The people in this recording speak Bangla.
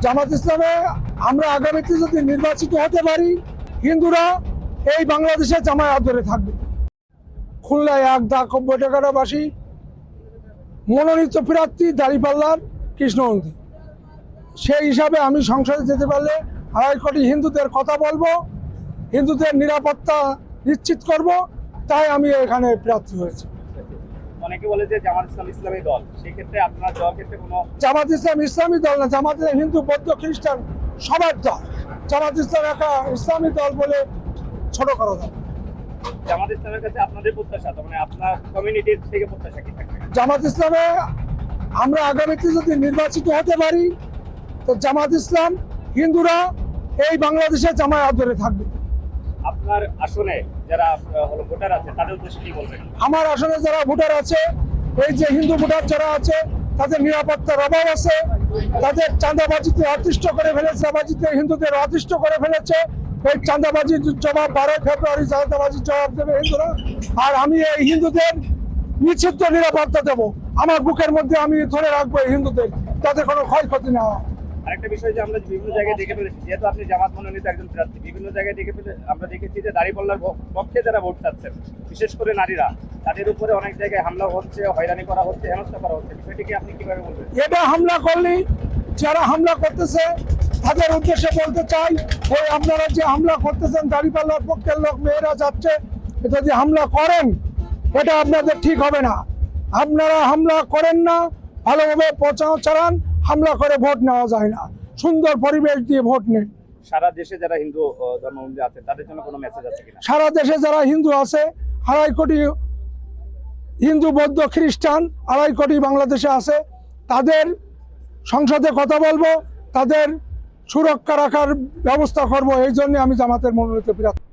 জামাত ইসলামে আমরা আগামীতে যদি নির্বাচিত হতে পারি, হিন্দুরা এই বাংলাদেশে জামায়াত ধরে থাকবে। খুলনায় 1,90,000 মনোনীত প্রার্থী দাঁড়িপাল্লার কৃষ্ণনন্দী। সেই হিসাবে আমি সংসদে যেতে পারলে 2.5 কোটি হিন্দুদের কথা বলবো, হিন্দুদের নিরাপত্তা নিশ্চিত করব, তাই আমি এখানে প্রার্থী হয়েছি। অনেকে বলে যে জামাত ইসলাম ইসলামী দল, সেই ক্ষেত্রে আপনার দল ক্ষেত্রে কোনো? জামাত ইসলাম ইসলামী দল না, জামাত হিন্দু বৌদ্ধ খ্রিস্টান সবার দল। জামাত ইসলাম একা ইসলামী দল বলে ছোট করা যায়। জামাত ইসলামের কাছে আপনাদের প্রত্যাশা, মানে আপনার কমিউনিটির থেকে প্রত্যাশা কি থাকবে? জামাত ইসলামে আমরা আগামীতে যদি নির্বাচিত হতে পারি, তো জামাত ইসলাম হিন্দুরা এই বাংলাদেশে জামায়াত ধরে থাকবে। আপনার আসনে যারা ভোটার আছে তাদের উদ্দেশ্যে কি বলবেন? আমার আসনে যারা ভোটার আছে, এই যে হিন্দু ভোটার যারা আছে, তাদের নিরাপত্তার অভাব আছে, তাদের চাঁদাবাজিতে অতিষ্ঠ করে ফেলেছে, চাঁদাবাজিতে হিন্দুদের অতিষ্ঠ করে ফেলেছে। এই চাঁদাবাজির জবাব 12 ফেব্রুয়ারি চাঁদাবাজির জবাব দেবে হিন্দুরা। আর আমি এই হিন্দুদের নিশ্চিত নিরাপত্তা দেবো, আমার বুকের মধ্যে আমি ধরে রাখবো এই হিন্দুদের, তাদের কোনো ক্ষয়ক্ষতি না হয়। আরেকটা বিষয় যে আমরা বিভিন্ন জায়গায় দেখে ফেলেছি, যেহেতু আপনি জামাত মনোনীত একজন প্রার্থী, বিভিন্ন জায়গায় দেখে ফেলে আমরা দেখেছি যে দাঁড়িপাল্লার পক্ষে যারা ভোট চাচ্ছেন, বিশেষ করে নারীরা, তাদের উপরে অনেক জায়গায় হামলা হচ্ছে, হয়রানি করা হচ্ছে, হেনস্থা করা হচ্ছে। বিষয়টিকে আপনি কিভাবে বলবেন? এটা হামলা করলে যারা হামলা করতেছে তাদের উদ্দেশ্যে বলতে চাই, ওই আপনারা যে হামলা করতেছেন দাঁড়িপাল্লার পক্ষের লোক, মেয়েরা যাচ্ছে, এটা যে হামলা করেন, এটা আপনাদের ঠিক হবে না। আপনারা হামলা করেন না, ভালোভাবে প্রচার চালান। হামলা করে ভোট নেওয়া যায় না, সুন্দর পরিবেশ দিয়ে ভোট নেন। সারা দেশে যারা হিন্দু ধর্মাবলম্বী আছে তাদের জন্য কোনো মেসেজ আছে কিনা? সারা দেশে যারা হিন্দু আছে, 2.5 কোটি হিন্দু বৌদ্ধ খ্রিস্টান 2.5 কোটি বাংলাদেশে আছে, তাদের সংসদে কথা বলবো, তাদের সুরক্ষা রাখার ব্যবস্থা করব। এই জন্য আমি জামাতের মনোনীত প্রার্থী।